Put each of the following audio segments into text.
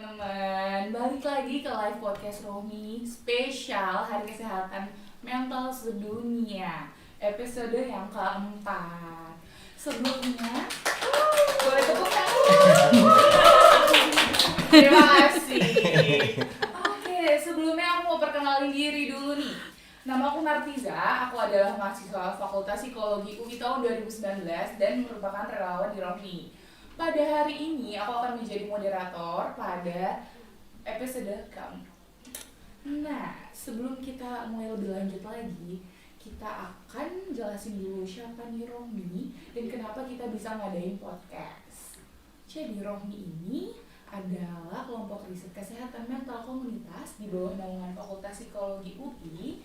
teman-teman, balik lagi ke live podcast Romi spesial Hari Kesehatan Mental Sedunia, episode yang keempat. Sebelumnya, boleh tepuk tangan. Terima kasih. Oke, sebelumnya aku mau perkenalin diri dulu nih. Nama aku Nartiza, aku adalah mahasiswa Fakultas Psikologi UI tahun 2019 dan merupakan relawan di Romi. Pada hari ini aku akan menjadi moderator pada episode keempat. Nah, sebelum kita mulai lebih lanjut lagi, kita akan jelasin dulu siapa nih Romi dan kenapa kita bisa ngadain podcast. Jadi Romi ini adalah kelompok riset kesehatan mental komunitas di bawah naungan Fakultas Psikologi UI,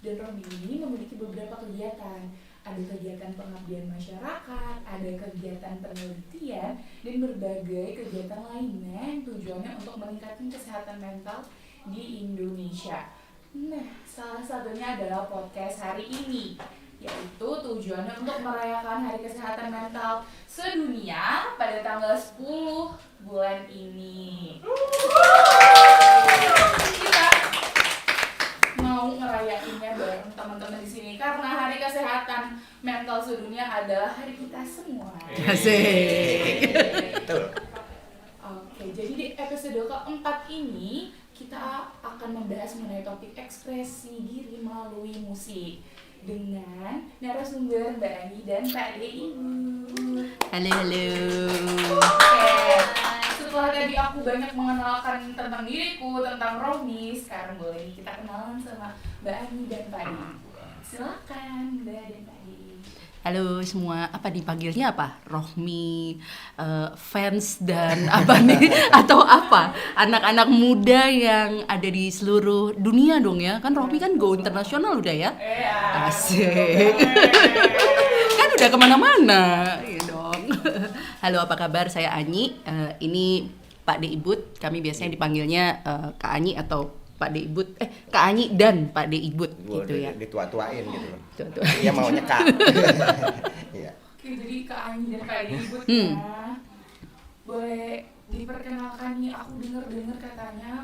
dan Romi ini memiliki beberapa kegiatan. Ada kegiatan pengabdian masyarakat, ada kegiatan penelitian, dan berbagai kegiatan lainnya yang tujuannya untuk meningkatkan kesehatan mental di Indonesia. Nah, salah satunya adalah podcast hari ini, yaitu tujuannya untuk merayakan Hari Kesehatan Mental Sedunia pada tanggal 10 bulan ini. Kita mau ngerayainnya bareng teman-teman di sini karena Hari Kesehatan Mental Sedunia adalah hari kita semua. Asik. Oke, jadi di episode keempat ini kita akan membahas mengenai topik ekspresi diri melalui musik dengan narasumber Mbak Ani dan Pak Ibu. Halo. Oke, setelah tadi aku banyak mengenalkan tentang diriku, tentang Romi, sekarang boleh kita kenalan sama Mbak Ani dan Pak Ibu. Silakan Mbak dan Pak Ibu. Halo semua, apa dipanggilnya apa? Rohmi, fans dan apa nih? Atau apa? Anak-anak muda yang ada di seluruh dunia dong ya? Kan Rohmi kan go internasional udah ya? Asik. Kan udah kemana-mana, ya dong. Halo, apa kabar? Saya Ani. Ini Pak De Ibut. Kami biasanya dipanggilnya Kak Ani atau Pak De Ibut, Kak Ani dan Pak De Ibut gitu ya. Ditua-tuain gitu. Tua-tua. Dia maunya Kak. Iya. Oke, jadi Kak Ani dan Pak Ibu ya. Boleh diperkenalkan nih, aku dengar katanya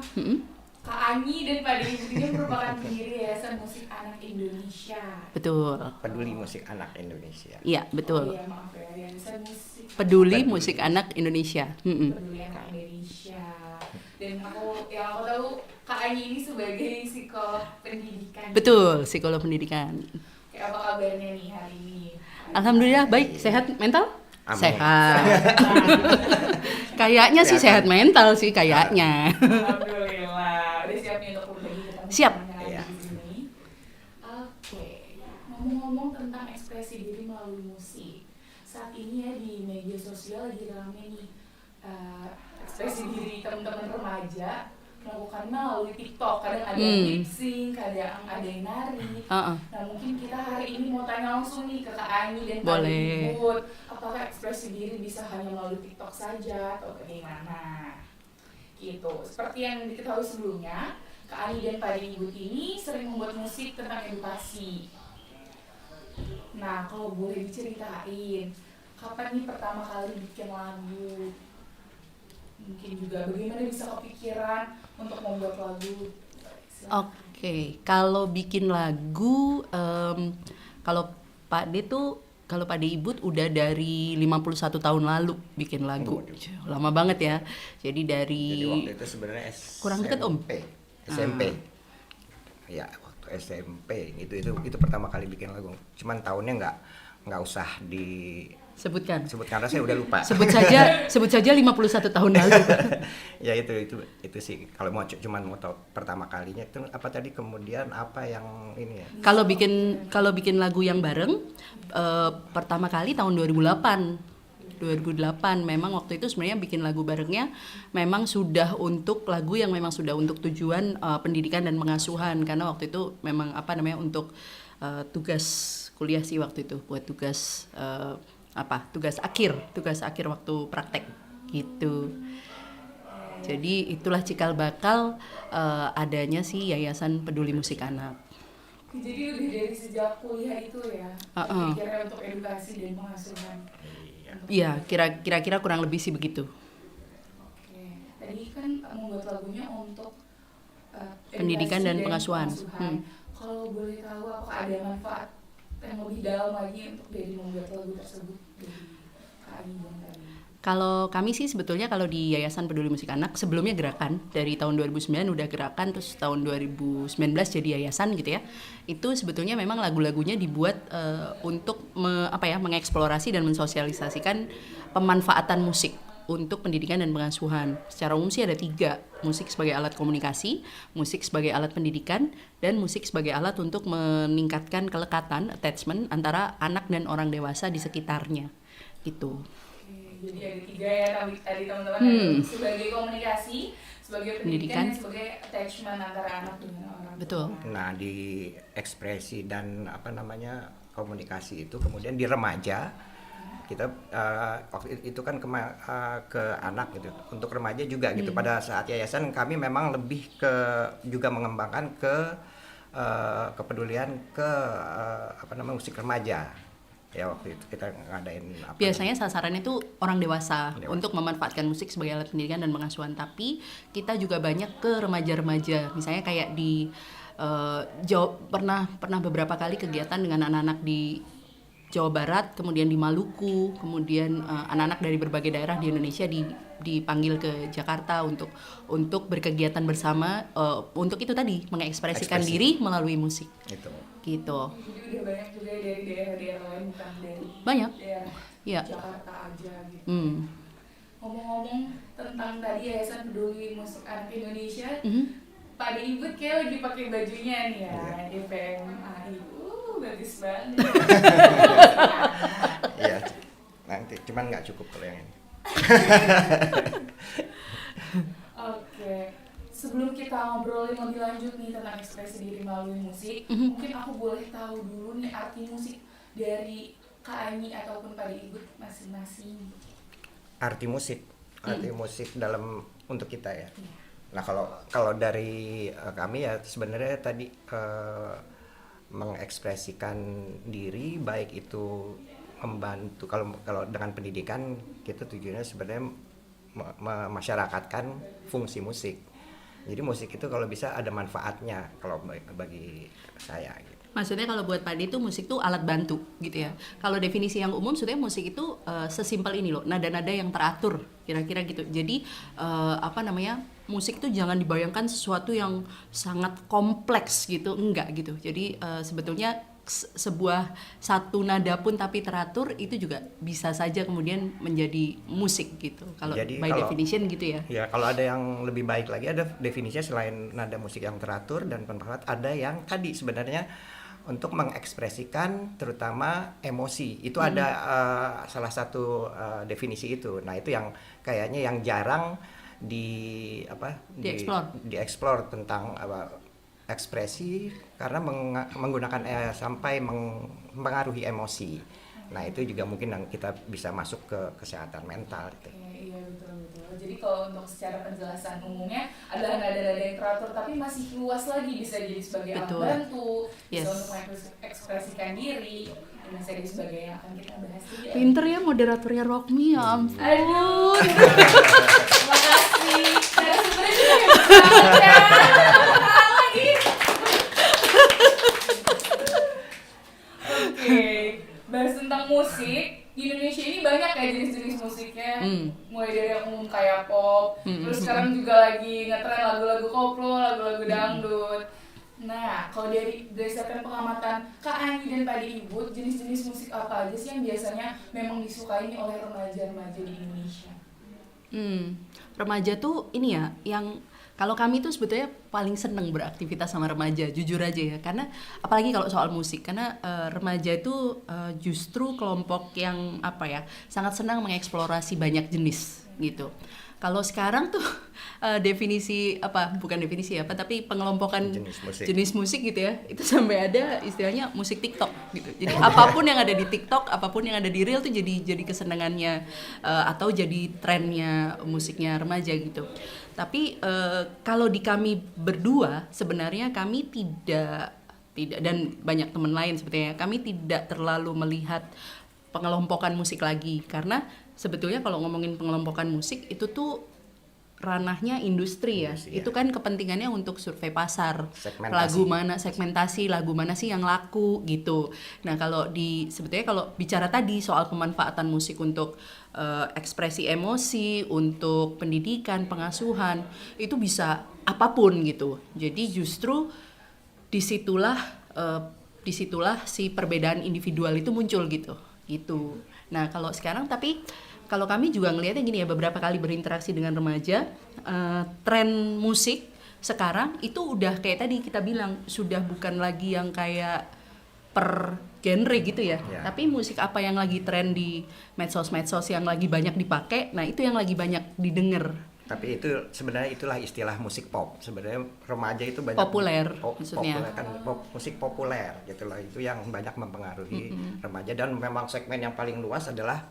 Kak Ani dan Pak Ibu ini merupakan pendiri Yayasan Musik Anak Indonesia. Betul. Peduli Musik Anak Indonesia. Iya, betul. Oh iya, maaf ya, Yayasan Musik Peduli Musik Anak Indonesia. Peduli Anak Indonesia. Dan aku tahu Kak Ani ini sebagai psikolog pendidikan. Betul, psikolog pendidikan. Oke, apa kabarnya nih hari ini? Alhamdulillah baik, sehat mental? Amin. Sehat. Kayaknya sih sehat mental sih kayaknya. Alhamdulillah. Udah siap nih untuk berbagi tentang Siap. Iya. di sini. Oke. Ngomong-ngomong tentang ekspresi diri melalui musik. Saat ini ya di media sosial lagi rame nih ekspresi diri teman-teman remaja melakukan melalui TikTok. Kadang ada yang lip sync, kadang ada yang nari. Nah, mungkin kita hari ini mau tanya langsung nih ke Kak Ani dan Kak Boleh. Ibut, apakah ekspresi diri bisa hanya melalui TikTok saja atau bagaimana? Gitu. Seperti yang diketahui sebelumnya, Kak Ani dan Pak Ibut ini sering membuat musik tentang edukasi. Nah, kalau boleh diceritain, kapan nih pertama kali bikin lagu? Mungkin juga bagaimana bisa kepikiran untuk membuat lagu? Oke, kalau bikin lagu, kalau Pak De tuh, kalau Pak De Ibut udah dari 51 tahun lalu bikin lagu. Lama banget ya. Jadi Jadi waktu itu sebenarnya Kurang dekat, Om. SMP. Ya, waktu SMP itu pertama kali bikin lagu. Cuman tahunnya nggak usah sebutkan karena saya udah lupa. sebut saja 51 tahun lalu. Ya itu sih kalau cuman mau tahu pertama kalinya itu apa tadi, kemudian apa yang ini ya. Kalau bikin lagu yang bareng pertama kali tahun 2008 memang waktu itu sebenarnya bikin lagu barengnya memang sudah untuk lagu yang memang sudah untuk tujuan pendidikan dan pengasuhan, karena waktu itu memang untuk tugas kuliah sih waktu itu, buat tugas akhir waktu praktek gitu. Jadi itulah cikal bakal adanya si Yayasan Peduli Musik Anak. Jadi udah dari sejak kuliah itu ya, pikirnya untuk edukasi dan pengasuhan. Iya, kira-kira kurang lebih sih begitu. Oke, tadi kan Pendidikan dan edukasi pengasuhan. Kalau boleh tahu apakah ada manfaat yang lebih dalam lagi untuk dari membuat lagu tersebut dari Kak Ani dan Kak Ani? Kalau kami sih sebetulnya kalau di Yayasan Peduli Musik Anak sebelumnya gerakan dari tahun 2009 udah gerakan, terus tahun 2019 jadi yayasan gitu ya. Itu sebetulnya memang lagu-lagunya dibuat untuk mengeksplorasi dan mensosialisasikan pemanfaatan musik untuk pendidikan dan pengasuhan. Secara umum sih ada 3, musik sebagai alat komunikasi, musik sebagai alat pendidikan, dan musik sebagai alat untuk meningkatkan kelekatan, attachment antara anak dan orang dewasa di sekitarnya gitu. Jadi ada 3 ya tadi teman-teman, sebagai komunikasi, sebagai pendidikan, dan sebagai attachment antara anak dengan orang. Betul. Nah, di ekspresi dan komunikasi itu kemudian di remaja kita waktu itu kan ke anak gitu, untuk remaja juga gitu. Pada saat yayasan kami memang lebih juga mengembangkan kepedulian musik remaja. Ya waktu itu kita ngadain biasanya sasarannya itu orang dewasa untuk memanfaatkan musik sebagai alat pendidikan dan pengasuhan, tapi kita juga banyak ke remaja-remaja. Misalnya kayak di pernah beberapa kali kegiatan dengan anak-anak di Jawa Barat, kemudian di Maluku, kemudian anak-anak dari berbagai daerah di Indonesia dipanggil ke Jakarta untuk berkegiatan bersama, untuk itu tadi mengekspresikan diri melalui musik. Itu. Gitu. Jadi udah banyak juga dari daerah-daerah lain, bukan dari Banyak. daerah Jakarta aja gitu. Ngomong-ngomong tentang tadi Yayasan Peduli Musik Anak Indonesia, Pak Ibut kayak lagi pakai bajunya nih ya, DPMAI. Bagus banget. Iya, nanti cuman nggak cukup kalau yang ini. Oke, sebelum kita ngobrolin lebih lanjut nih tentang ekspresi diri melalui musik, mungkin aku boleh tahu dulu nih arti musik dari Kak Ani ataupun Pak Ibut masing-masing. Arti musik dalam untuk kita ya. Nah kalau dari kami ya sebenarnya tadi mengekspresikan diri, baik itu membantu, kalau dengan pendidikan kita tujuannya sebenarnya memasyarakatkan fungsi musik. Jadi musik itu kalau bisa ada manfaatnya kalau bagi saya gitu. Maksudnya kalau buat Padi itu musik tuh alat bantu gitu ya. Kalau definisi yang umum sebenarnya musik itu sesimpel ini loh, nada-nada yang teratur kira-kira gitu. Jadi musik itu jangan dibayangkan sesuatu yang sangat kompleks gitu, enggak gitu. Jadi sebetulnya sebuah satu nada pun tapi teratur itu juga bisa saja kemudian menjadi musik gitu. Kalau by definition gitu ya. Ya, kalau ada yang lebih baik lagi, ada definisinya selain nada musik yang teratur dan bermanfaat, ada yang tadi sebenarnya untuk mengekspresikan terutama emosi. Itu ada salah satu definisi itu. Nah, itu yang kayaknya yang jarang dieksplor tentang ekspresi, karena menggunakan sampai mempengaruhi emosi. Nah, itu juga mungkin yang kita bisa masuk ke kesehatan mental gitu. Iya, betul. Jadi kalau untuk secara penjelasan umumnya adalah nada-nada yang teratur tapi masih luas lagi, bisa jadi sebagai alat bantu, bisa untuk mengekspresikan diri, dan bisa jadi sebagai yang akan kita bahas juga. Pinter ya moderatornya Rockmi, ya ampun. Aduh. Makasih. Sebenarnya juga ya. Oke, bahas tentang musik. Di Indonesia ini banyak ya jenis-jenis musiknya, mulai dari yang umum kayak pop, terus sekarang juga lagi ngetren lagu-lagu koplo, lagu-lagu dangdut. Nah, kalau dari berdasarkan pengamatan Kak Ani dan Pak Ibut, jenis-jenis musik apa aja sih yang biasanya memang disukai oleh remaja-remaja di Indonesia? Remaja tuh ini ya, yang kalau kami tuh sebetulnya paling seneng beraktivitas sama remaja, jujur aja ya, karena apalagi kalau soal musik, karena remaja itu justru kelompok yang sangat senang mengeksplorasi banyak jenis gitu. Kalau sekarang tuh tapi pengelompokan jenis musik gitu ya, itu sampai ada istilahnya musik TikTok gitu. Jadi apapun yang ada di TikTok, apapun yang ada di Reel tuh jadi kesenangannya atau jadi trennya musiknya remaja gitu. Tapi kalau di kami berdua sebenarnya kami tidak dan banyak teman lain sebetulnya kami tidak terlalu melihat pengelompokan musik lagi, karena sebetulnya kalau ngomongin pengelompokan musik itu tuh ranahnya industri ya. Industri, ya. Itu kan kepentingannya untuk survei pasar. Segmentasi. Segmentasi lagu mana sih yang laku gitu. Nah, sebetulnya kalau bicara tadi soal pemanfaatan musik untuk ekspresi emosi, untuk pendidikan, pengasuhan, itu bisa apapun gitu. Jadi justru disitulah si perbedaan individual itu muncul gitu. Nah, kalau sekarang tapi kalau kami juga ngelihatnya gini ya, beberapa kali berinteraksi dengan remaja, tren musik sekarang itu udah kayak tadi kita bilang, sudah bukan lagi yang kayak per genre gitu ya. Tapi musik apa yang lagi tren di medsos-medsos yang lagi banyak dipakai, nah itu yang lagi banyak didengar. Tapi itu sebenarnya itulah istilah musik pop. Sebenarnya remaja itu banyak Populer, maksudnya. Populer kan, musik populer gitu loh. Itu yang banyak mempengaruhi remaja, dan memang segmen yang paling luas adalah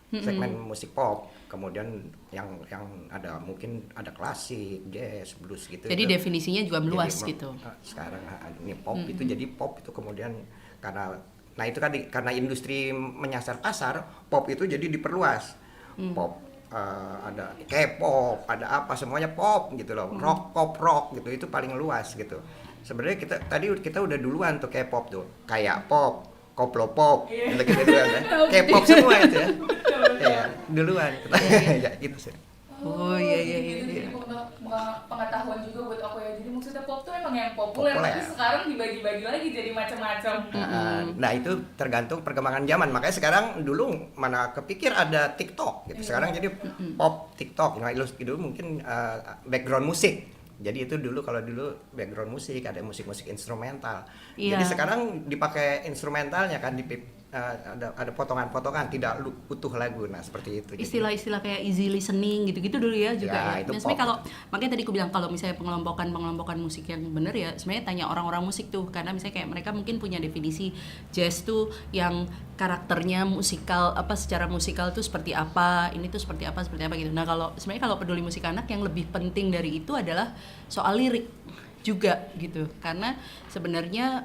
segmen musik pop. Kemudian yang ada mungkin ada klasik, jazz, blues gitu. Jadi itu, definisinya juga meluas gitu. Sekarang ini pop itu jadi pop itu kemudian nah itu kan karena industri menyasar pasar, pop itu jadi diperluas. Pop ada K-pop, ada apa, semuanya pop gitu loh. Rock, pop rock gitu, itu paling luas gitu. Sebenarnya kita udah duluan tuh K-pop tuh. Kayak pop, koplo pop, gitu duluan ya. K-pop semua itu ya. Ya, duluan. Ya gitu sih. Oh iya. Jadi pengetahuan juga buat aku ya. Jadi maksudnya pop tuh emang yang populer. Tapi sekarang dibagi-bagi lagi jadi macam-macam. Nah itu tergantung perkembangan zaman. Makanya sekarang dulu mana kepikir ada TikTok gitu. Sekarang jadi pop TikTok. Nah dulu mungkin background musik. Jadi itu kalau dulu background musik, ada musik-musik instrumental. Jadi sekarang dipakai instrumentalnya kan, ada potongan-potongan, tidak utuh lagu. Nah seperti itu. Istilah-istilah kayak easy listening gitu-gitu dulu ya juga ya. Itu Nah, sebenarnya makanya tadi aku bilang kalau misalnya pengelompokan musik yang benar ya, sebenarnya tanya orang-orang musik tuh, karena misalnya kayak mereka mungkin punya definisi jazz tuh yang karakternya musikal, secara musikal tuh seperti apa, ini tuh seperti apa gitu. Nah sebenarnya kalau peduli musik anak, yang lebih penting dari itu adalah soal lirik juga gitu, karena sebenarnya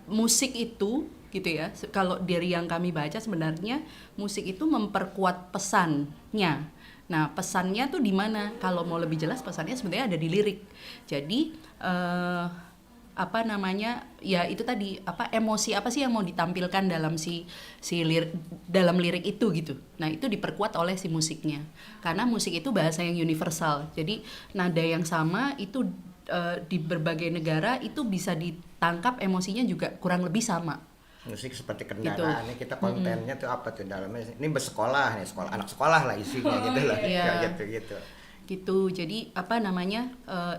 musik itu gitu ya, kalau dari yang kami baca sebenarnya musik itu memperkuat pesannya. Nah pesannya tuh di mana? Kalau mau lebih jelas pesannya sebenarnya ada di lirik. Jadi ya itu tadi, emosi apa sih yang mau ditampilkan dalam dalam lirik itu gitu. Nah itu diperkuat oleh si musiknya, karena musik itu bahasa yang universal. Jadi nada yang sama itu di berbagai negara itu bisa ditangkap emosinya juga kurang lebih sama. Musik seperti kendaraan, gitu. Kita kontennya tuh apa tuh dalamnya? Ini bersekolah nih, anak sekolah lah isinya gitu lah, gitu. Gitu. Jadi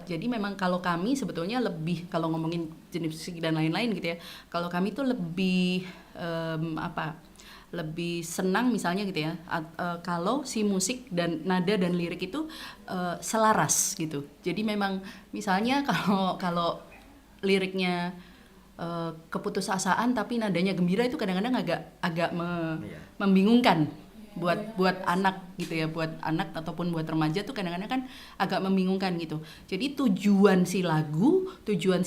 jadi memang kalau kami sebetulnya lebih, kalau ngomongin jenis musik dan lain-lain gitu ya, kalau kami tuh lebih lebih senang misalnya gitu ya, kalau si musik dan nada dan lirik itu selaras gitu. Jadi memang misalnya kalau liriknya keputusasaan tapi nadanya gembira, itu kadang-kadang agak membingungkan buat anak gitu ya, buat anak ataupun buat remaja tuh kadang-kadang kan agak membingungkan gitu. Jadi tujuan si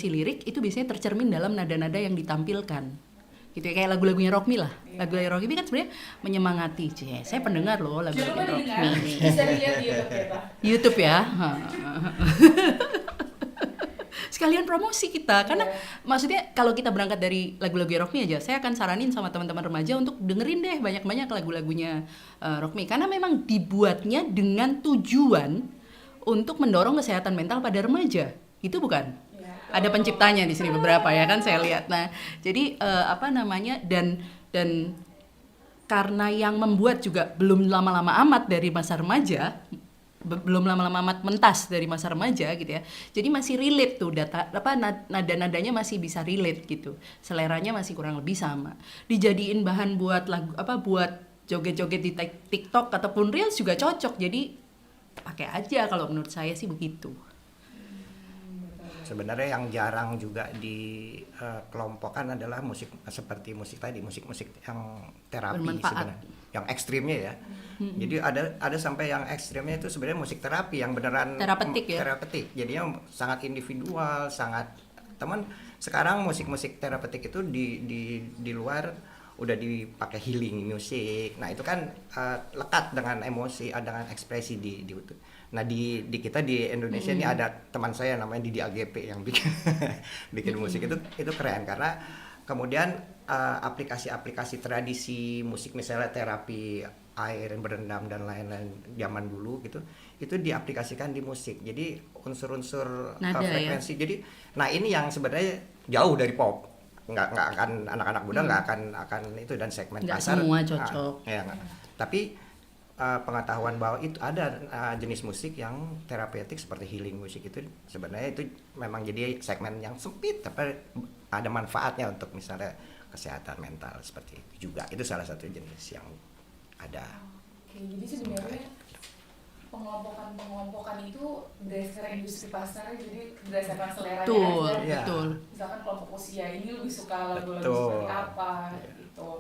lirik itu biasanya tercermin dalam nada-nada yang ditampilkan gitu ya, kayak lagu-lagunya Rockme lah. Lagu-lagu Rockme kan sebenarnya menyemangati. Saya pendengar loh lagu-lagu Rockme. Bisa dilihat di YouTube ya. Sekalian promosi kita, karena maksudnya kalau kita berangkat dari lagu-lagu Rockme aja, saya akan saranin sama teman-teman remaja untuk dengerin deh banyak-banyak lagu-lagunya Rockme, karena memang dibuatnya dengan tujuan untuk mendorong kesehatan mental pada remaja, itu bukan? Ada penciptanya di sini beberapa ya kan saya lihat. Nah jadi dan karena yang membuat juga belum lama-lama amat dari masa remaja, belum lama-lama amat mentas dari masa remaja gitu ya. Jadi masih relate tuh nada-nadanya masih bisa relate gitu. Seleranya masih kurang lebih sama. Dijadiin bahan buat lagu buat joget-joget di TikTok ataupun Reels juga cocok. Jadi pakai aja kalau menurut saya sih begitu. Sebenarnya yang jarang juga dikelompokkan adalah musik seperti musik yang terapi sebenarnya, yang ekstrimnya ya. Jadi ada sampai yang ekstrimnya itu sebenarnya musik terapi yang beneran terapeutik. Jadinya sangat individual, sangat teman. Sekarang musik-musik terapeutik itu di luar udah dipakai healing music. Nah itu kan lekat dengan emosi, dengan ekspresi di itu. Nah di kita di Indonesia ini ada teman saya namanya Didi AGP yang bikin bikin musik itu keren karena kemudian aplikasi-aplikasi tradisi musik misalnya terapi air berendam dan lain-lain zaman dulu gitu itu diaplikasikan di musik. Jadi unsur-unsur frekuensi. Jadi nah ini yang sebenarnya jauh dari pop. Nggak akan anak-anak muda nggak akan itu dan segmen nggak pasar semua cocok. Tapi pengetahuan bahwa itu ada jenis musik yang terapeutik seperti healing musik itu sebenarnya itu memang jadi segmen yang sempit tapi ada manfaatnya untuk misalnya kesehatan mental seperti itu juga. Itu salah satu jenis yang ada. Oke, jadi sebenarnya pengelompokan itu berdasarkan industri pasar, jadi berdasarkan selera aja. Betul. Misalkan kelompok usia ini lebih suka lagu-lagu seperti apa gitu.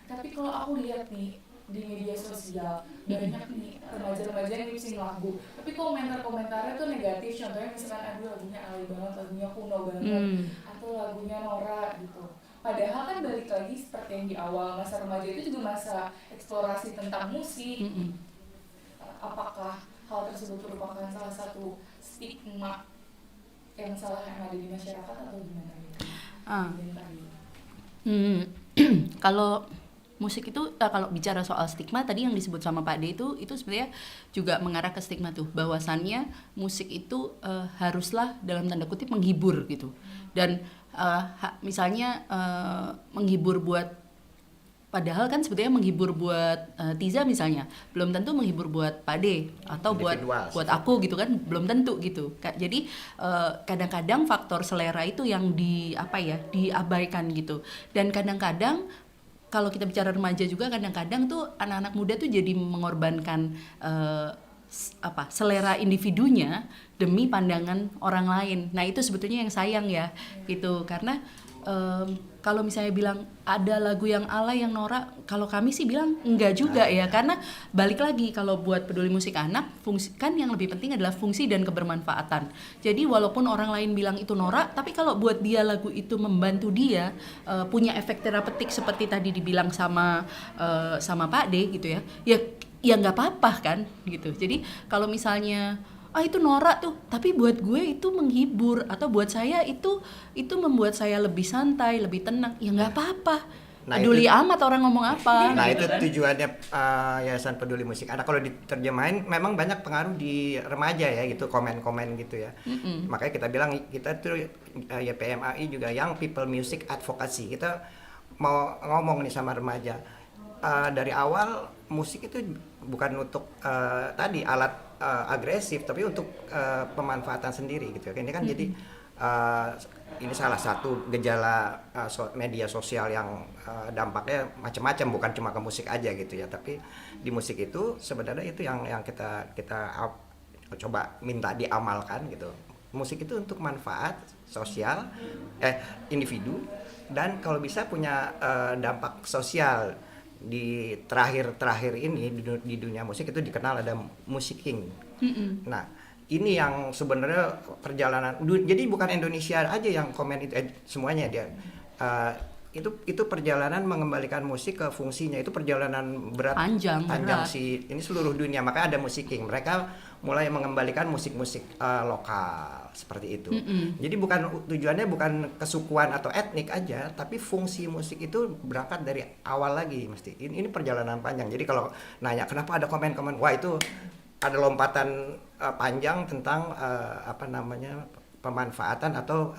Tapi kalau aku lihat nih di media sosial banyak nih remaja-remaja yang mixing lagu, tapi komentar-komentarnya tuh negatif. Contohnya misalkan aduh lagunya alay banget, lagunya kuno banget, atau lagunya norak gitu. Padahal kan balik lagi seperti yang di awal, masa remaja itu juga masa eksplorasi tentang musik. Apakah hal tersebut merupakan salah satu stigma yang salah yang ada di masyarakat atau gimana? Kalau musik itu kalau bicara soal stigma tadi yang disebut sama Pak D itu sebenarnya juga mengarah ke stigma tuh, bahwasannya musik itu haruslah dalam tanda kutip menghibur gitu. Dan misalnya menghibur buat, padahal kan sebetulnya menghibur buat Tiza misalnya belum tentu menghibur buat Pak D atau buat aku gitu kan, belum tentu gitu. Jadi kadang-kadang faktor selera itu yang diabaikan gitu. Dan kadang-kadang kalau kita bicara remaja juga kadang-kadang tuh anak-anak muda tuh jadi mengorbankan selera individunya demi pandangan orang lain. Nah itu sebetulnya yang sayang ya gitu, karena kalau misalnya bilang ada lagu yang alay yang norak, kalau kami sih bilang enggak juga ya, karena balik lagi kalau buat peduli musik anak, fungsi kan yang lebih penting adalah fungsi dan kebermanfaatan. Jadi walaupun orang lain bilang itu norak, tapi kalau buat dia lagu itu membantu dia punya efek terapeutik seperti tadi dibilang sama Pak D gitu ya nggak apa-apa kan gitu. Jadi kalau misalnya itu norak tuh, tapi buat gue itu menghibur, atau buat saya itu membuat saya lebih santai, lebih tenang, ya nggak apa-apa. Peduli amat orang ngomong apa. Nah itu tujuannya Yayasan Peduli Musik Anak. Kalau diterjemahin memang banyak pengaruh di remaja ya gitu, komen-komen gitu ya. Makanya kita bilang kita tuh YPMAI juga Young People Music Advocacy. Kita mau ngomong nih sama remaja. Dari awal musik itu bukan untuk tadi alat agresif, tapi untuk pemanfaatan sendiri gitu. Ini kan jadi ini salah satu gejala media sosial yang dampaknya macam-macam, bukan cuma ke musik aja gitu ya. Tapi di musik itu sebenarnya itu yang kita coba minta diamalkan gitu. Musik itu untuk manfaat sosial individu, dan kalau bisa punya dampak sosial. Di terakhir ini di dunia musik itu dikenal ada musiking. Nah ini yang sebenarnya perjalanan, jadi bukan Indonesia aja yang komen itu, semuanya dia itu perjalanan mengembalikan musik ke fungsinya. Itu perjalanan panjang sih, ini seluruh dunia, makanya ada musiking. Mereka mulai mengembalikan musik-musik lokal seperti itu. Jadi tujuannya bukan kesukuan atau etnik aja, tapi fungsi musik itu berangkat dari awal lagi mesti. Ini perjalanan panjang. Jadi kalau nanya kenapa ada komen-komen, wah itu ada lompatan panjang tentang pemanfaatan atau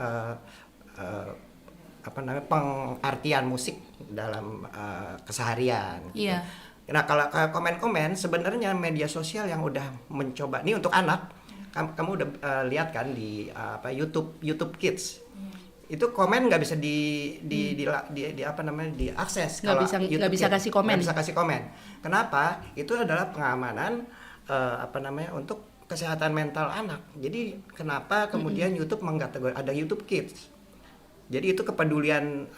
pengartian musik dalam keseharian. Gitu. Nah kalau komen-komen sebenarnya media sosial yang udah mencoba nih untuk anak, kamu udah lihat kan di YouTube Kids. Itu komen nggak bisa diakses. Nggak bisa kasih komen. Nggak bisa kasih komen. Kenapa? Itu adalah pengamanan untuk kesehatan mental anak. Jadi kenapa kemudian YouTube mengkategori ada YouTube Kids. Jadi itu kepedulian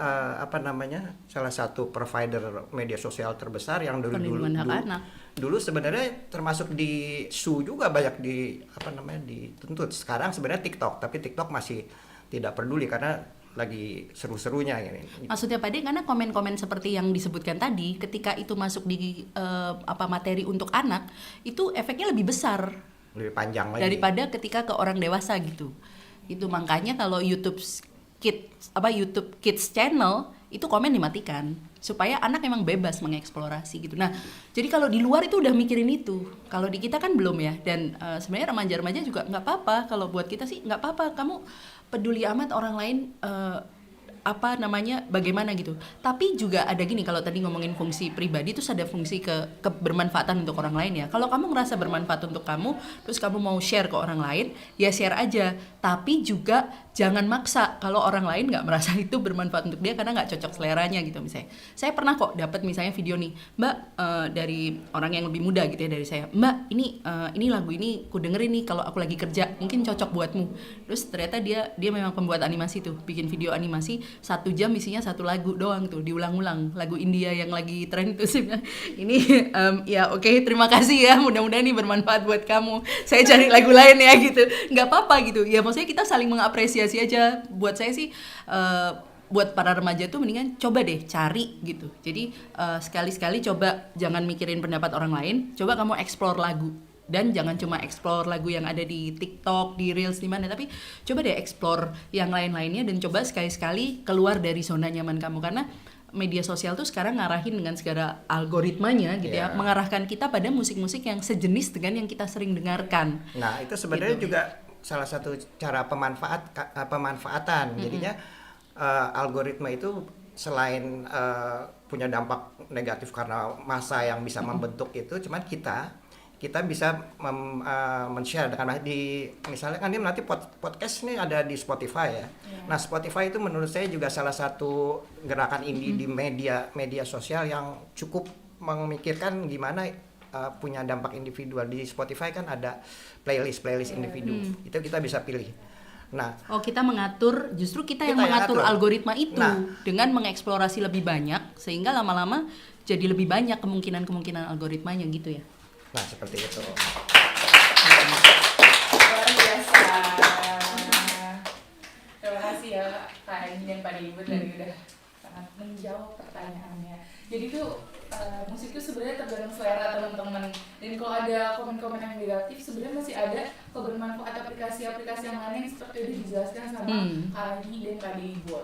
salah satu provider media sosial terbesar yang dulu sebenarnya termasuk di SU juga banyak dituntut. Sekarang sebenarnya TikTok, tapi TikTok masih tidak peduli karena lagi seru-serunya ini. Maksudnya Pak De, karena komen-komen seperti yang disebutkan tadi, ketika itu masuk di materi untuk anak, itu efeknya lebih besar Lebih panjang lagi. daripada ketika ke orang dewasa gitu. Itu makanya kalau YouTube Kids channel itu komen dimatikan supaya anak emang bebas mengeksplorasi gitu. Nah, jadi kalau di luar itu udah mikirin itu. Kalau di kita kan belum ya. Dan sebenarnya remaja-remaja juga nggak apa-apa. Kalau buat kita sih nggak apa-apa. Kamu peduli amat orang lain bagaimana gitu. Tapi juga ada gini, kalau tadi ngomongin fungsi pribadi, terus ada fungsi kebermanfaatan untuk orang lain ya. Kalau kamu ngerasa bermanfaat untuk kamu, terus kamu mau share ke orang lain, ya share aja. Tapi juga jangan maksa kalau orang lain nggak merasa itu bermanfaat untuk dia karena nggak cocok seleranya gitu misalnya. Saya pernah kok dapat misalnya video nih, Mbak, dari orang yang lebih muda gitu ya dari saya. Mbak, ini lagu ini ku dengerin nih kalau aku lagi kerja, mungkin cocok buatmu. Terus ternyata dia memang pembuat animasi tuh, bikin video animasi 1 jam isinya 1 lagu doang tuh, diulang-ulang, lagu India yang lagi tren itu sih. Ini ya oke, terima kasih ya, mudah-mudahan ini bermanfaat buat kamu, saya cari lagu lain ya gitu. Nggak apa-apa gitu ya, maksudnya kita saling mengapresiasi aja. Buat saya sih buat para remaja tuh mendingan coba deh cari gitu. Jadi sekali-sekali coba jangan mikirin pendapat orang lain, coba kamu explore lagu. Dan jangan cuma explore lagu yang ada di TikTok, di Reels, di mana, tapi coba deh explore yang lain-lainnya dan coba sekali-sekali keluar dari zona nyaman kamu, karena media sosial tuh sekarang ngarahin dengan segala algoritmanya gitu ya, mengarahkan kita pada musik-musik yang sejenis dengan yang kita sering dengarkan. Nah, itu sebenarnya juga salah satu cara pemanfaatan. Jadinya algoritma itu selain punya dampak negatif karena massa yang bisa membentuk itu, cuman kita bisa men-share dengan misalnya kan dia nanti podcast ini ada di Spotify ya. Nah, Spotify itu menurut saya juga salah satu gerakan indie di media sosial yang cukup memikirkan gimana punya dampak individual. Di Spotify kan ada playlist individu. Itu kita bisa pilih. Nah, kita mengatur, justru kita yang mengatur algoritma itu dengan mengeksplorasi lebih banyak, sehingga lama-lama jadi lebih banyak kemungkinan algoritmanya gitu ya. Nah, seperti itu. Luar biasa. Terima kasih ya Kak Eni dan Pak Ibu tadi udah sangat menjawab pertanyaannya. Jadi tuh musik itu sebenarnya tergantung selera teman-teman. Dan kalau ada komen-komen yang negatif, sebenarnya masih ada kebermanfaat aplikasi-aplikasi yang lain yang seperti udah dijelaskan sama Kak Eni dan Pak Ibu.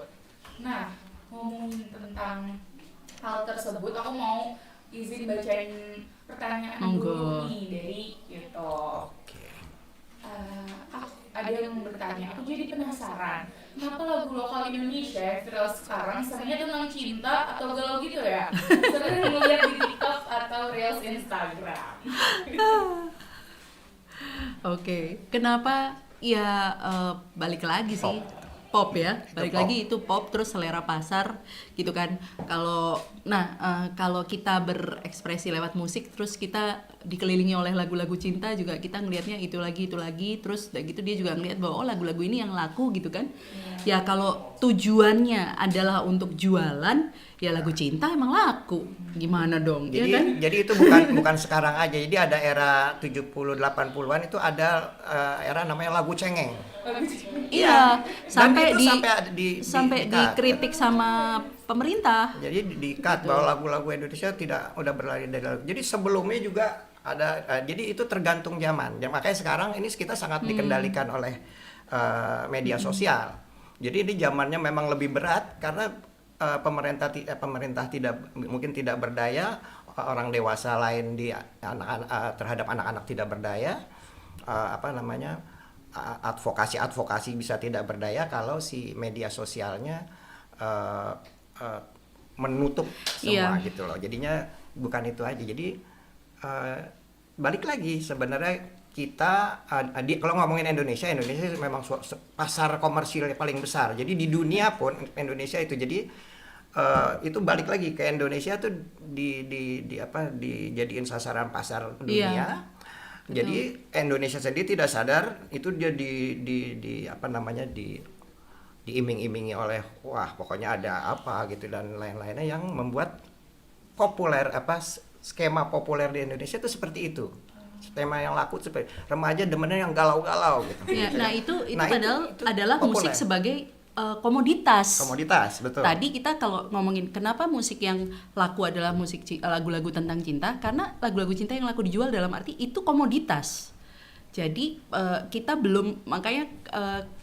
Nah, ngomongin tentang hal tersebut, aku mau izin bacain pertanyaan dulu nih dari YouTube. Ada yang bertanya, aku jadi penasaran, kenapa lagu lokal Indonesia viral sekarang seringnya tentang cinta atau galau gitu ya? Sering ngeliat di TikTok atau Reels Instagram. Kenapa? Ya balik lagi sih. Pop ya, balik lagi itu pop, terus selera pasar gitu kan. Kalau kita berekspresi lewat musik, terus kita dikelilingi oleh lagu-lagu cinta juga, kita ngelihatnya itu lagi, terus udah gitu dia juga ngelihat bahwa lagu-lagu ini yang laku gitu kan. Ya kalau tujuannya adalah untuk jualan, ya lagu cinta emang laku. Gimana dong? Jadi, ya kan? Jadi itu bukan sekarang aja. Jadi ada era 70-80-an itu ada era namanya lagu cengeng. Iya, sampai sampai dikritik sama pemerintah. Jadi di-cut bahwa lagu-lagu Indonesia udah berlari dari lagu. Jadi sebelumnya juga ada, jadi itu tergantung zaman. Dan makanya sekarang ini kita sangat dikendalikan oleh media sosial. Jadi ini zamannya memang lebih berat karena pemerintah mungkin tidak berdaya, orang dewasa lain terhadap anak-anak tidak berdaya, advokasi bisa tidak berdaya kalau si media sosialnya menutup semua gitu loh. Jadinya bukan itu aja. Jadi balik lagi sebenarnya kita kalau ngomongin Indonesia memang pasar komersilnya paling besar. Jadi di dunia pun Indonesia itu jadi itu balik lagi ke Indonesia tuh dijadiin sasaran pasar dunia. Iya. Jadi Indonesia sendiri tidak sadar itu dia diiming-imingi oleh pokoknya ada apa gitu dan lain-lainnya yang membuat skema populer di Indonesia itu seperti itu. Skema yang laku seperti remaja demennya yang galau-galau gitu. Ya, itu padahal adalah populer. musik sebagai komoditas. Komoditas, betul. Tadi kita kalau ngomongin kenapa musik yang laku adalah lagu-lagu tentang cinta, karena lagu-lagu cinta yang laku dijual dalam arti itu komoditas. Jadi kita belum, makanya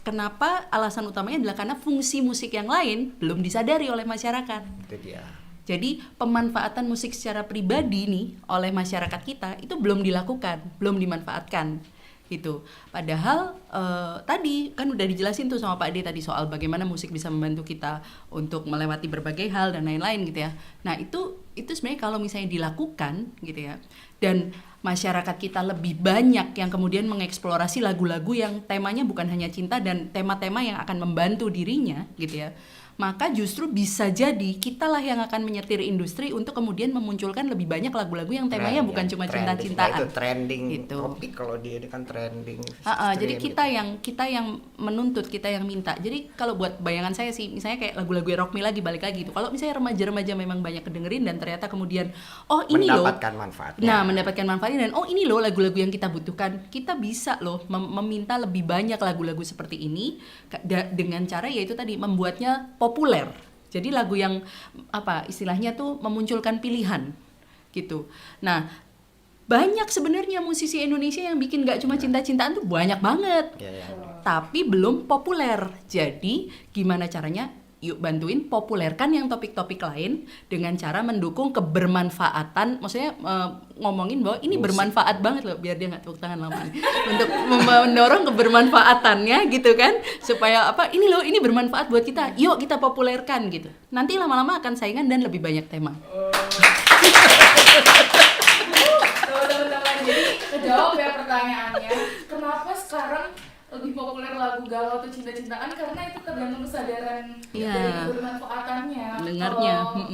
kenapa alasan utamanya adalah karena fungsi musik yang lain belum disadari oleh masyarakat. Itu dia. Jadi pemanfaatan musik secara pribadi nih oleh masyarakat kita itu belum dilakukan, belum dimanfaatkan gitu. Padahal tadi kan udah dijelasin tuh sama Pak D tadi soal bagaimana musik bisa membantu kita untuk melewati berbagai hal dan lain-lain gitu ya. Nah itu sebenarnya kalau misalnya dilakukan gitu ya, dan masyarakat kita lebih banyak yang kemudian mengeksplorasi lagu-lagu yang temanya bukan hanya cinta dan tema-tema yang akan membantu dirinya gitu ya, maka justru bisa jadi kitalah yang akan menyetir industri untuk kemudian memunculkan lebih banyak lagu-lagu yang temanya bukan cuma cinta-cintaan. Nah, itu trending gitu. topik kalau dia kan trending. Jadi kita yang menuntut, kita yang minta. Jadi kalau buat bayangan saya sih, misalnya kayak lagu-lagu rock me lagi balik lagi gitu. Kalau misalnya remaja-remaja memang banyak kedengerin dan ternyata kemudian ini mendapatkan manfaatnya. Nah, mendapatkan manfaatnya dan ini loh lagu-lagu yang kita butuhkan. Kita bisa loh meminta lebih banyak lagu-lagu seperti ini dengan cara yaitu tadi membuatnya populer. Jadi lagu yang istilahnya tuh memunculkan pilihan gitu. Nah, banyak sebenarnya musisi Indonesia yang bikin gak cuma cinta-cintaan tuh banyak banget. Tapi belum populer. Jadi gimana caranya? Yuk bantuin populerkan yang topik-topik lain dengan cara mendukung kebermanfaatan, maksudnya ngomongin bahwa ini bermanfaat banget loh, biar dia nggak tepuk tangan lama untuk mendorong kebermanfaatannya gitu kan, supaya ini loh ini bermanfaat buat kita, yuk kita populerkan gitu. Nanti lama-lama akan saingan dan lebih banyak tema. Teman-teman, jadi kejawab ya pertanyaannya, kenapa sekarang lebih populer lagu galau atau cinta-cintaan, karena itu tergantung kesadaran dari kebermanfaatannya. Dengarnya. Kalau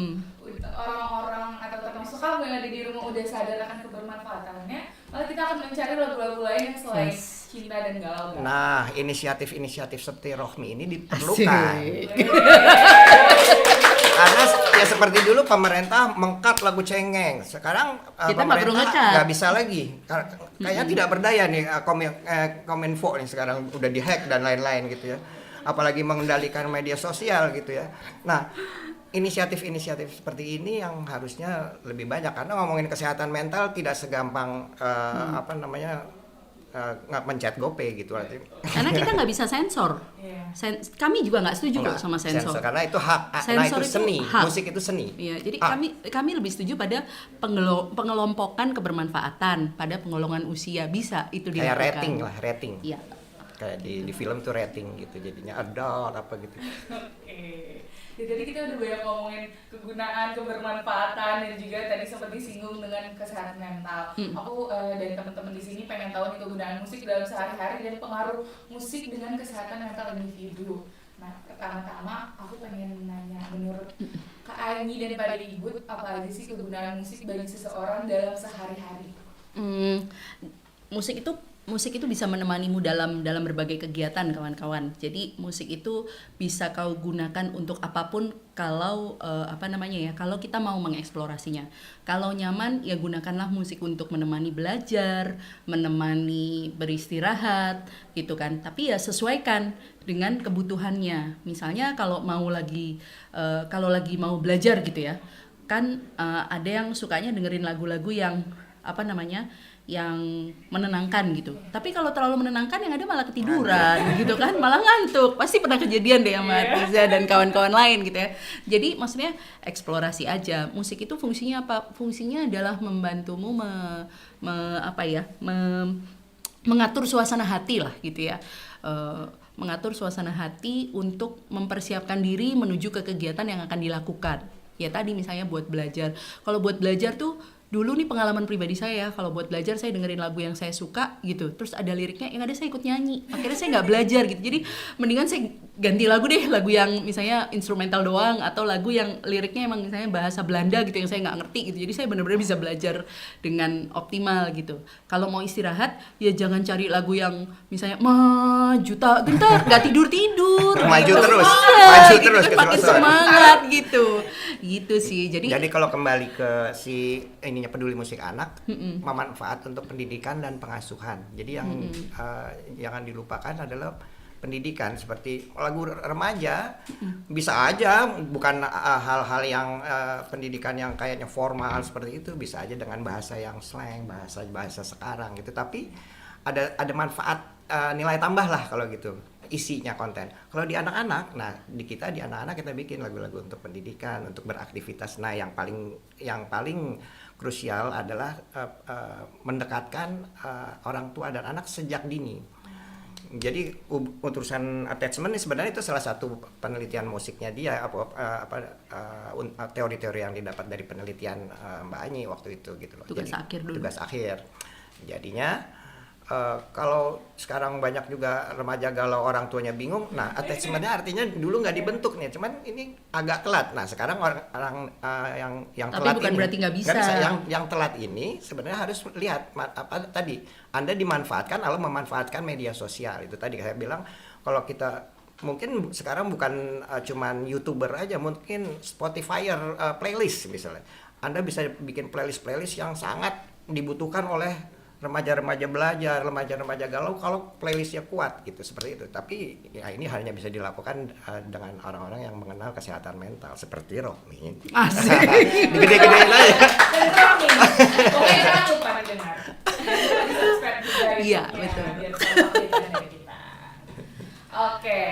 orang-orang atau termasuk kamu yang ada di rumah udah sadar akan kebermanfaatannya, malah kita akan mencari lagu-lagu lain yang selain cinta dan galau. Nah, inisiatif-inisiatif seperti Rohmi ini diperlukan. Karena ya seperti dulu pemerintah mengkat lagu cengeng, sekarang pemerintah nggak bisa lagi, kayaknya tidak berdaya nih Kominfo nih sekarang udah dihack dan lain-lain gitu ya, apalagi mengendalikan media sosial gitu ya. Nah, inisiatif-inisiatif seperti ini yang harusnya lebih banyak, karena ngomongin kesehatan mental tidak segampang mencet GoPay gitu artinya. Karena kita nggak bisa sensor. Kami juga nggak setuju kok sama sensor. Karena itu hak. Sensor itu seni. Hak. Musik itu seni. Iya, jadi kami lebih setuju pada pengelompokan kebermanfaatan pada penggolongan usia, bisa itu dilakukan. Kayak rating. Iya. Kayak di film tuh rating gitu, jadinya adult apa gitu. Jadi kita udah banyak ngomongin kegunaan, kebermanfaatan, dan juga tadi sempat disinggung dengan kesehatan mental. Aku dan teman-teman di sini pengen tahu nih kegunaan musik dalam sehari-hari dan pengaruh musik dengan kesehatan mental individu. Nah, pertama-tama aku pengen nanya, menurut Kak Aini dan Pak Ibu, apa aja sih kegunaan musik bagi seseorang dalam sehari-hari? Musik itu bisa menemanimu dalam berbagai kegiatan, kawan-kawan. Jadi musik itu bisa kau gunakan untuk apapun kalau kalau kita mau mengeksplorasinya. Kalau nyaman ya gunakanlah musik untuk menemani belajar, menemani beristirahat gitu kan. Tapi ya sesuaikan dengan kebutuhannya. Misalnya kalau lagi mau belajar gitu ya. Kan ada yang sukanya dengerin lagu-lagu yang yang menenangkan gitu. Tapi kalau terlalu menenangkan yang ada malah ketiduran gitu kan, malah ngantuk. Pasti pernah kejadian deh sama Tiza dan kawan-kawan lain gitu ya. Jadi maksudnya eksplorasi aja. Musik itu fungsinya apa? Fungsinya adalah membantumu mengatur suasana hati lah gitu ya. Mengatur suasana hati untuk mempersiapkan diri menuju ke kegiatan yang akan dilakukan. Ya tadi misalnya buat belajar. Kalau buat belajar tuh dulu nih pengalaman pribadi saya, kalau buat belajar saya dengerin lagu yang saya suka gitu, terus ada liriknya yang ada saya ikut nyanyi, akhirnya saya nggak belajar gitu. Jadi mendingan saya ganti lagu deh, lagu yang misalnya instrumental doang atau lagu yang liriknya emang misalnya bahasa Belanda gitu yang saya nggak ngerti gitu. Jadi saya benar-benar bisa belajar dengan optimal gitu. Kalau mau istirahat ya jangan cari lagu yang misalnya maju tak gentar, nggak tidur maju gitu. terus gitu, makin semangat gitu sih. Jadi kalau kembali ke si ininya peduli musik anak, memanfaat untuk pendidikan dan pengasuhan. Jadi yang jangan dilupakan adalah pendidikan seperti lagu remaja bisa aja bukan hal-hal yang pendidikan yang kayaknya formal seperti itu, bisa aja dengan bahasa yang slang, bahasa sekarang gitu, tapi ada manfaat, nilai tambah lah kalau gitu isinya konten. Kalau di anak-anak, nah di anak-anak kita bikin lagu-lagu untuk pendidikan, untuk beraktivitas. Nah yang paling krusial adalah mendekatkan orang tua dan anak sejak dini. Jadi urusan attachment ini sebenarnya itu salah satu penelitian musiknya dia, teori-teori yang didapat dari penelitian Mbak Anyi waktu itu gitu loh. Tugas akhir dulu. Tugas akhir. Jadinya kalau sekarang banyak juga remaja galau, orang tuanya bingung. Nah, attachment-nya artinya dulu nggak dibentuk nih, cuman ini agak telat. Nah, sekarang orang yang Tapi telat bukan ini berarti nggak bisa. yang telat ini sebenarnya harus lihat apa tadi. Anda dimanfaatkan lalu memanfaatkan media sosial. Itu tadi saya bilang, kalau kita mungkin sekarang bukan cuman YouTuber aja, mungkin Spotifyer playlist misalnya. Anda bisa bikin playlist yang sangat dibutuhkan oleh remaja-remaja belajar, remaja-remaja galau kalau playlistnya kuat gitu, seperti itu. Tapi ya ini hanya bisa dilakukan dengan orang-orang yang mengenal kesehatan mental seperti Rohmi. Asik. Digede-gedein aja. Dan Rohmi, pokoknya jangan lupa dengar. Subscribe juga Iya, YouTube-nya, betul. biar tahu update-an dari kita. Oke.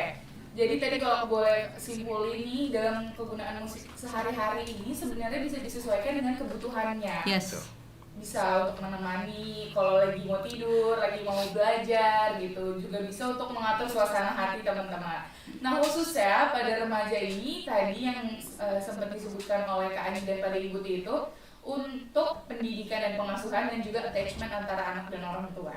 Jadi tadi kalau aku boleh simpulin nih, dalam kegunaan musik sehari-hari ini sebenarnya bisa disesuaikan dengan kebutuhannya. Yes. Bisa untuk menemani kalau lagi mau tidur, lagi mau belajar gitu, juga bisa untuk mengatur suasana hati teman-teman. Nah khususnya pada remaja ini tadi yang sempat disebutkan oleh Kak Ani dan pada Ibu itu untuk pendidikan dan pengasuhan dan juga attachment antara anak dan orang tua.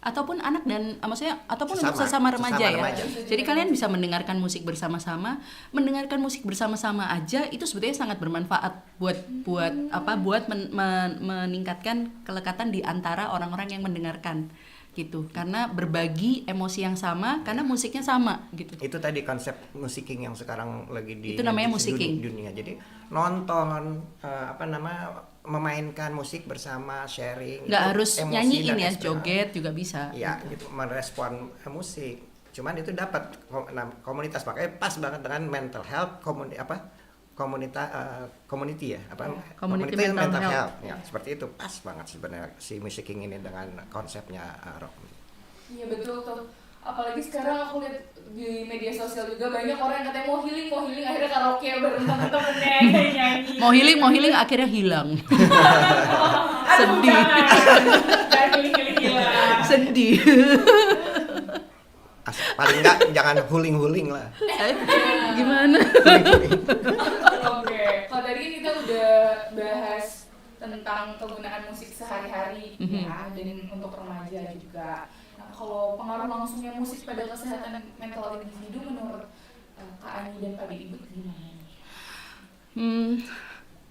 Ataupun anak dan maksudnya ataupun untuk Sesama sesama remaja ya. remaja. Jadi kalian bisa mendengarkan musik bersama-sama. Mendengarkan musik bersama-sama aja itu sebetulnya sangat bermanfaat buat meningkatkan kelekatan di antara orang-orang yang mendengarkan gitu. Karena berbagi emosi yang sama karena musiknya sama gitu. Itu tadi konsep musiking yang sekarang lagi Itu namanya musiking. dunia. Jadi nonton memainkan musik bersama, sharing. Nggak itu harus emosi nyanyiin dan ya, ekspresi. joget juga bisa. Ya, gitu merespon musik. Cuman itu dapat komunitas, makanya pas banget dengan mental health community ya, Community mental health. Ya, seperti itu pas banget sebenarnya si musiking ini dengan konsepnya rock. Iya betul tuh. Apalagi sekarang aku lihat di media sosial juga banyak orang yang katanya mau healing akhirnya karaoke bareng temen-temennya nyanyi. Mau healing akhirnya hilang. Aduh, Sedih. jangan healing hilang. Sedih. Paling enggak jangan huling lah. Gimana? Oke, kalau tadi kita udah bahas tentang kegunaan musik sehari-hari ya, dan untuk remaja juga. Nah, kalau pengaruh langsungnya musik pada kesehatan mental individu menurut Kak Ani dan Pak Ibu gimana?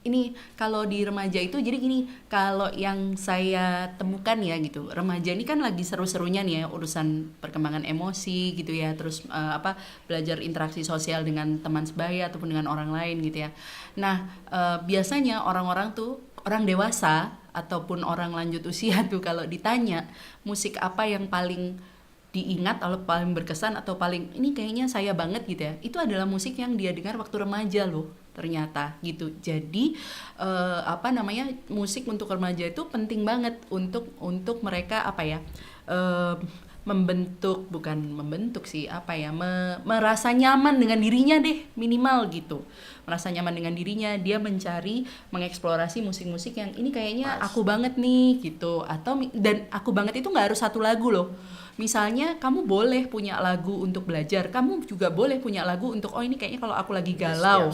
Ini kalau di remaja itu jadi gini, kalau yang saya temukan ya gitu, remaja ini kan lagi seru-serunya nih ya urusan perkembangan emosi gitu ya, terus belajar interaksi sosial dengan teman sebaya ataupun dengan orang lain gitu ya. Nah biasanya orang-orang tuh, orang dewasa ataupun orang lanjut usia tuh kalau ditanya musik apa yang paling diingat atau paling berkesan atau paling ini kayaknya saya banget gitu ya, itu adalah musik yang dia dengar waktu remaja loh ternyata gitu. Jadi musik untuk remaja itu penting banget untuk mereka merasa nyaman dengan dirinya deh, minimal gitu. Merasa nyaman dengan dirinya, dia mencari mengeksplorasi musik-musik yang ini kayaknya aku banget nih gitu. Dan aku banget itu nggak harus satu lagu loh. Misalnya kamu boleh punya lagu untuk belajar, kamu juga boleh punya lagu untuk ini kayaknya kalau aku lagi galau.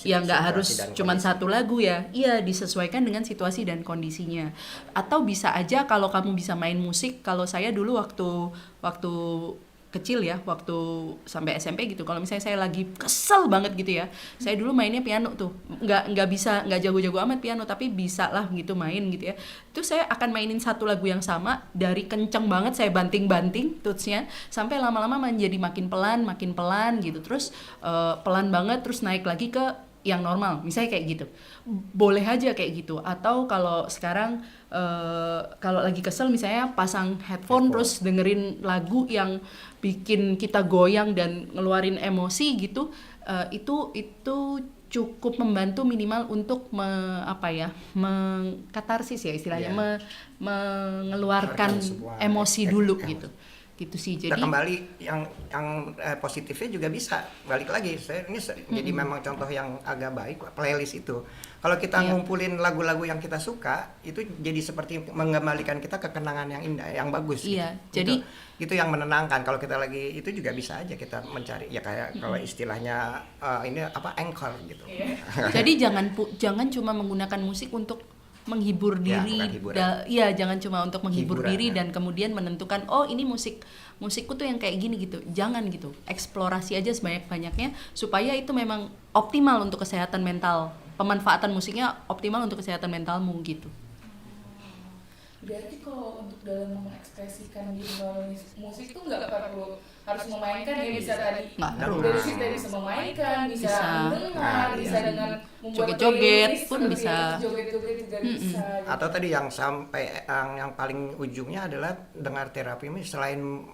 Ya nggak harus cuman satu lagu ya. Iya, disesuaikan dengan situasi dan kondisinya. Atau bisa aja kalau kamu bisa main musik, kalau saya dulu waktu kecil ya, waktu sampai SMP gitu, kalau misalnya saya lagi kesel banget gitu ya, saya dulu mainnya piano tuh, nggak jago-jago amat piano, tapi bisa lah gitu main gitu ya. Itu saya akan mainin satu lagu yang sama, dari kenceng banget saya banting-banting tutsnya, sampai lama-lama menjadi makin pelan gitu, terus pelan banget, terus naik lagi ke yang normal, misalnya kayak gitu, boleh aja kayak gitu. Atau kalau sekarang kalau lagi kesel misalnya pasang headphone terus dengerin lagu yang bikin kita goyang dan ngeluarin emosi gitu, itu cukup membantu minimal untuk mengkatarsis ya istilahnya, mengeluarkan sebuah emosi dulu gitu sih. Kita Jadi kembali yang positifnya juga bisa balik lagi. Jadi memang contoh yang agak baik playlist itu. Kalau kita ngumpulin lagu-lagu yang kita suka, itu jadi seperti mengembalikan kita ke kenangan yang indah, yang bagus. Iya. Gitu. Jadi itu yang menenangkan. Kalau kita lagi itu juga bisa aja kita mencari ya kayak kalau istilahnya ini apa anchor gitu. jadi jangan cuma menggunakan musik untuk menghibur Ya, diri, bukan hiburan. jangan cuma untuk menghibur Hiburan, diri ya. dan kemudian menentukan oh ini musikku tuh yang kayak gini gitu, jangan gitu, eksplorasi aja sebanyak-banyaknya supaya itu memang optimal untuk kesehatan mental, pemanfaatan musiknya optimal untuk kesehatan mentalmu gitu. Berarti kalau untuk dalam mengekspresikan diri melalui musik tuh nggak perlu harus memainkan ya, bisa tadi Nggak perlu. dari situ bisa memainkan, bisa mendengar, bisa dengan membuat Joget-joget playlist pun seperti bisa. itu, joget-joget juga bisa gitu. Atau tadi yang sampai yang paling ujungnya adalah dengar terapi ini selain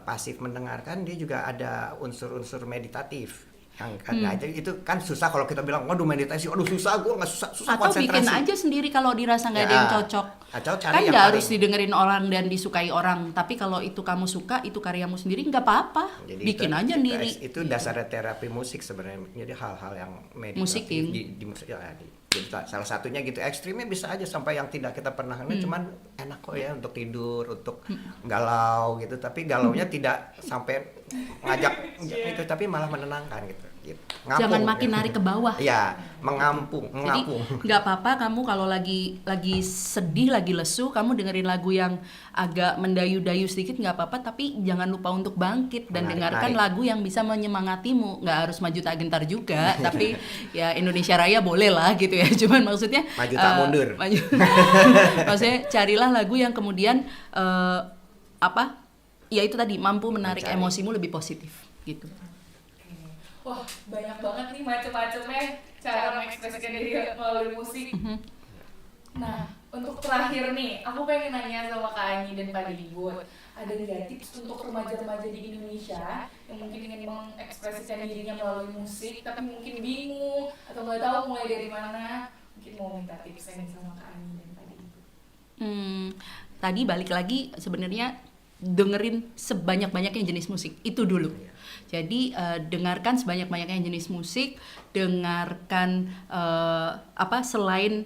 pasif mendengarkan, dia juga ada unsur-unsur meditatif yang aja itu kan susah kalau kita bilang waduh meditasi, waduh susah, gue nggak susah Atau konsentrasi. bikin aja sendiri kalau dirasa nggak ada yang cocok. Atau cari Kan yang nggak paling- harus didengerin orang dan disukai orang, tapi kalau itu kamu suka, itu karyamu sendiri nggak apa-apa, Jadi bikin aja sendiri. itu dasarnya terapi musik sebenarnya. Jadi hal-hal yang meditatif Musikin. di musik ya, jadi salah satunya gitu. Ekstrimnya bisa aja sampai yang tidak kita pernah kenal, cuman enak kok ya untuk tidur, untuk galau gitu, tapi galaunya tidak sampai ngajak itu, tapi malah menenangkan gitu. Ngampung, Jangan makin ya. narik ke bawah. Ya, mengapung. Jadi nggak apa-apa kamu kalau lagi sedih, lagi lesu, kamu dengerin lagu yang agak mendayu-dayu sedikit nggak apa-apa, tapi jangan lupa untuk bangkit dan dengarkan lagu yang bisa menyemangatimu. Nggak harus maju tak gentar juga, tapi ya Indonesia Raya boleh lah gitu ya. Cuman maksudnya Maju tak mundur. Maksudnya carilah lagu yang kemudian ya itu tadi mampu menarik Mencari. emosimu lebih positif gitu. Wah, banyak banget nih macam-macamnya cara mengekspresikan diri melalui musik. Nah, untuk terakhir nih, aku pengen nanya sama Kak Ani dan Pak Dibut, ada nggak tips untuk remaja-remaja di Indonesia yang mungkin ingin mengekspresikan dirinya melalui musik, tapi mungkin bingung atau nggak tahu mulai dari mana? Mungkin mau minta tipsnya nih sama Kak Ani dan Pak Dibut. Tadi balik lagi sebenarnya dengerin sebanyak-banyaknya jenis musik itu dulu. Jadi dengarkan sebanyak-banyaknya jenis musik, dengarkan selain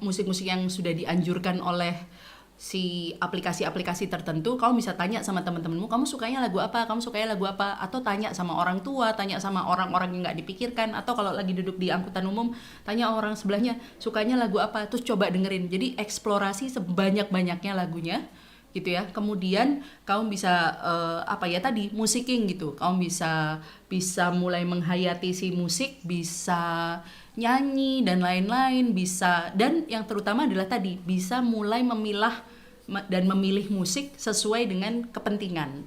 musik-musik yang sudah dianjurkan oleh si aplikasi-aplikasi tertentu, kamu bisa tanya sama teman-temanmu, kamu sukanya lagu apa, atau tanya sama orang tua, tanya sama orang-orang yang nggak dipikirkan, atau kalau lagi duduk di angkutan umum, tanya orang sebelahnya sukanya lagu apa, terus coba dengerin. Jadi eksplorasi sebanyak-banyaknya lagunya gitu ya. Kemudian kamu bisa musiking gitu. Kamu bisa mulai menghayati si musik, bisa nyanyi dan lain-lain, dan yang terutama adalah tadi bisa mulai memilah dan memilih musik sesuai dengan kepentingan.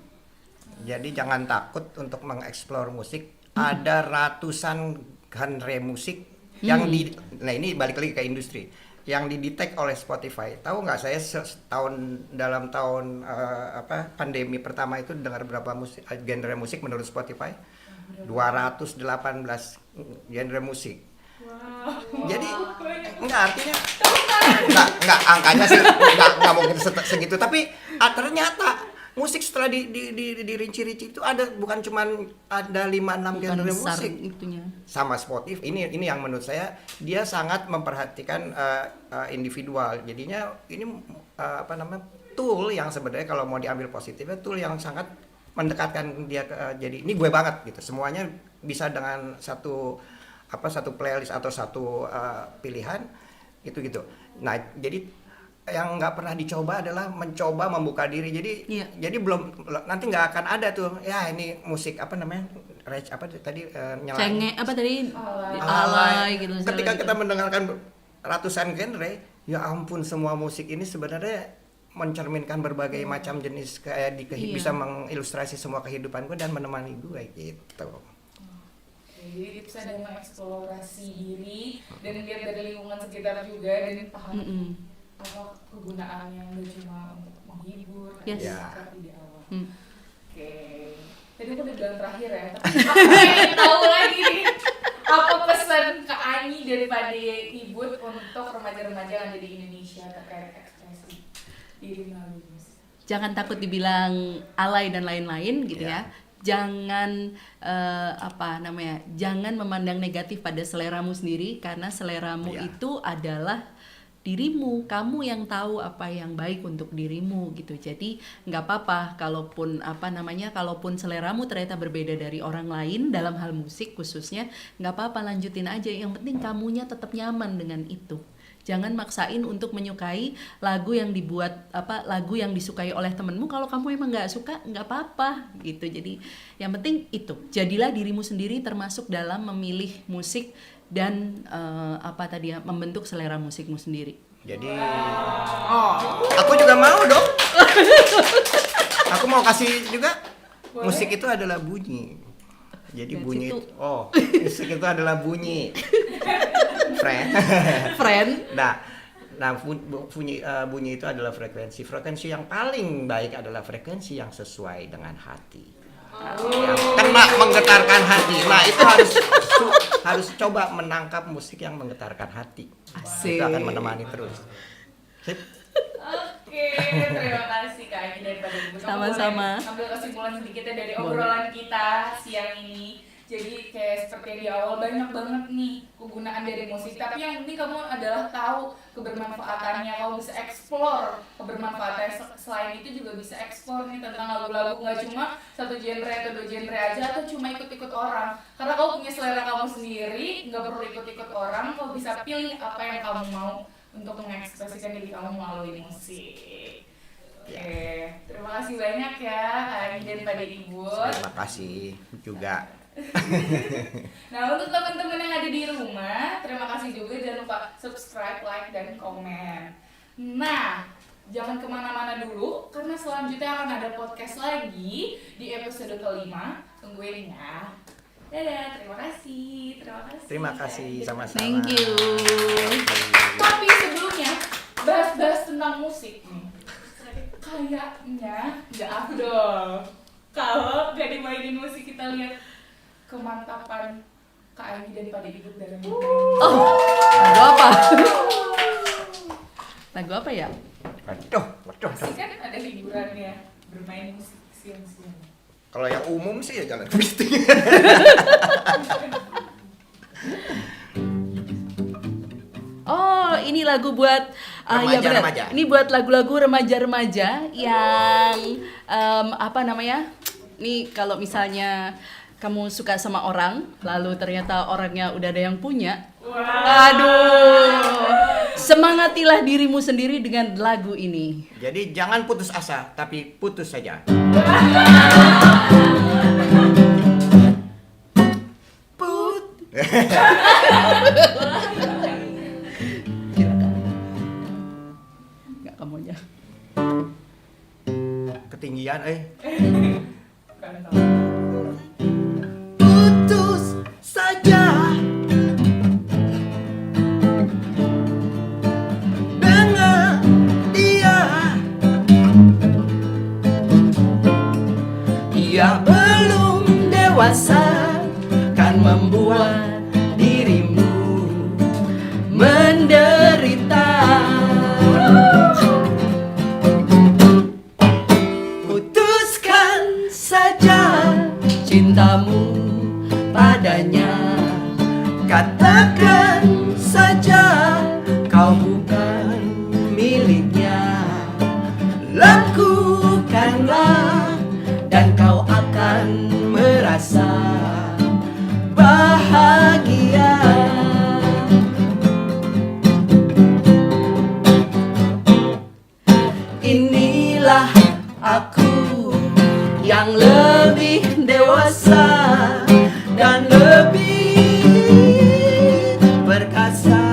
Jadi jangan takut untuk mengeksplor musik. Ada ratusan genre musik yang nah ini balik lagi ke industri yang didetek oleh Spotify. Tahu nggak, saya dalam tahun pandemi pertama itu dengar berapa genre musik menurut Spotify? 218 genre musik. Wow. Jadi enggak artinya enggak angkanya sih enggak mungkin segitu, tapi ternyata musik setelah dirinci-rinci itu ada bukan cuman ada 5-6 genre musik itunya. sama Spotify. Ini yang menurut saya dia sangat memperhatikan individual. Jadinya ini tool yang sebenarnya kalau mau diambil positifnya, tool yang sangat mendekatkan dia jadi ini gue banget gitu. Semuanya bisa dengan satu playlist atau satu pilihan gitu. Nah, jadi yang nggak pernah dicoba adalah mencoba membuka diri. Jadi belum nanti nggak akan ada tuh ya ini musik Cenge alay gitu. Ketika kita mendengarkan ratusan genre, ya ampun, semua musik ini sebenarnya mencerminkan berbagai macam jenis kayak bisa mengilustrasi semua kehidupan gue dan menemani gue gitu. jadi bisa ada mengeksplorasi diri dan lihat dari lingkungan sekitar juga dan paham apa kegunaannya nggak cuma untuk menghibur Yes. seperti di awal. Oke. Tadi aku udah bilang terakhir ya, tapi aku pengen tahu lagi nih apa pesan Kak Ani daripada Ibu untuk remaja-remaja yang ada di Indonesia terkait ekspresi diri melalui musik. Jangan takut dibilang alay dan lain-lain gitu ya. Jangan jangan memandang negatif pada seleramu sendiri, karena seleramu itu adalah dirimu, kamu yang tahu apa yang baik untuk dirimu gitu. Jadi nggak apa-apa kalaupun kalaupun seleramu ternyata berbeda dari orang lain dalam hal musik khususnya, nggak apa-apa, lanjutin aja. Yang penting kamunya tetap nyaman dengan itu. Jangan maksain untuk menyukai lagu yang lagu yang disukai oleh temenmu. Kalau kamu emang nggak suka, nggak apa-apa gitu. Jadi yang penting itu, jadilah dirimu sendiri termasuk dalam memilih musik dan membentuk selera musikmu sendiri. Jadi aku juga mau dong. Aku mau kasih juga. Boleh? Musik itu adalah bunyi. Jadi Dari bunyi situ. musik itu adalah bunyi. Friend. Bunyi itu adalah frekuensi. Frekuensi yang paling baik adalah frekuensi yang sesuai dengan hati. Yang kena menggetarkan hati. Nah, itu harus coba menangkap musik yang menggetarkan hati. Asik. Itu akan menemani terus. Sip. Oke, terima kasih Kak Ani daripada Ibu. Kamu Sama-sama. boleh ambil kesimpulan sedikitnya dari obrolan kita siang ini. Jadi kayak seperti yang di awal, banyak banget nih kegunaan dari musik, tapi yang penting kamu adalah tahu kebermanfaatannya, kamu bisa explore kebermanfaatannya. Selain itu juga bisa explore nih tentang lagu-lagu, nggak cuma satu genre atau dua genre aja, atau cuma ikut-ikut orang. Karena kamu punya selera kamu sendiri, nggak perlu ikut-ikut orang, kamu bisa pilih apa yang kamu mau untuk mengekspresikan diri kamu melalui musik. Oke, terima kasih banyak ya Kak Ani dan Pak Ibu. Terima kasih juga. Nah, untuk teman-teman yang ada di rumah, terima kasih juga, jangan lupa subscribe, like, dan komen. Nah, jangan kemana-mana dulu, karena selanjutnya akan ada podcast lagi di episode kelima. Tungguin ya. Dadah, terima kasih. Terima kasih sama-sama. Thank you. Tapi sebelumnya, bahas-bahas tentang musik nih. Kayaknya nggak afdol kalau nggak dimainin musik. Kita lihat kemantapan Kak Ani dan Pak Ibu dalam bermain. Lagu apa? Lagu apa ya? Waduh. Pasti kan ada hiburannya, bermain musik siang-siang. Kalau yang umum sih ya jalan kepiting. Oh, ini lagu buat Remaja, benar. remaja. Ini buat lagu-lagu remaja-remaja yang Nih kalau misalnya kamu suka sama orang, lalu ternyata orangnya udah ada yang punya. Aduh. Semangatilah dirimu sendiri dengan lagu ini. Jadi jangan putus asa, tapi putus saja. Enggak kamunya. Ketinggian, Bukan tahu. Putus saja dengan dia. Ia belum dewasa, kan membuat dirimu menderita. Putuskan saja cintamu padanya. Katakan saja kau bukan miliknya. Lakukanlah dan kau akan merasa bahagia. Inilah aku yang lebih dewasa dan lebih perkasa.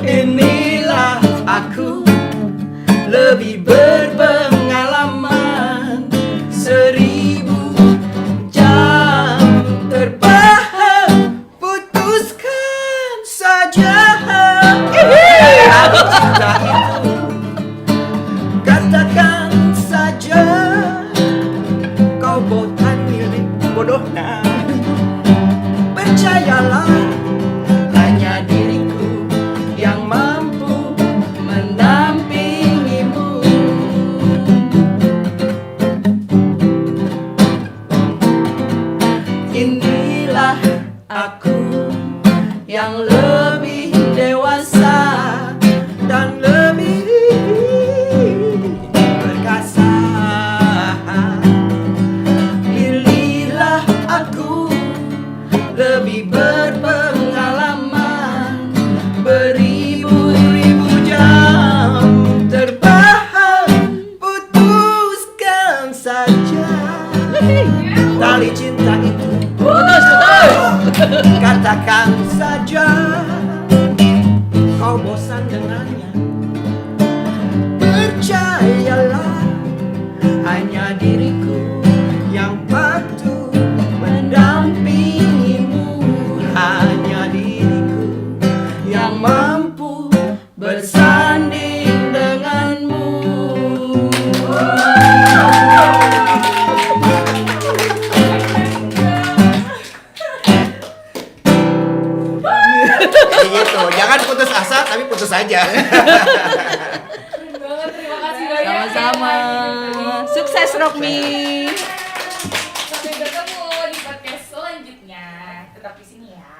Inilah aku lebih berpengalaman 1000 jam. bersanding denganmu. Kayak gitu. Jangan putus asa tapi putus aja. Keren banget, terima kasih banyak. Sama-sama. Sukses Rohmi. Sampai ketemu di podcast selanjutnya. Tetap di sini ya.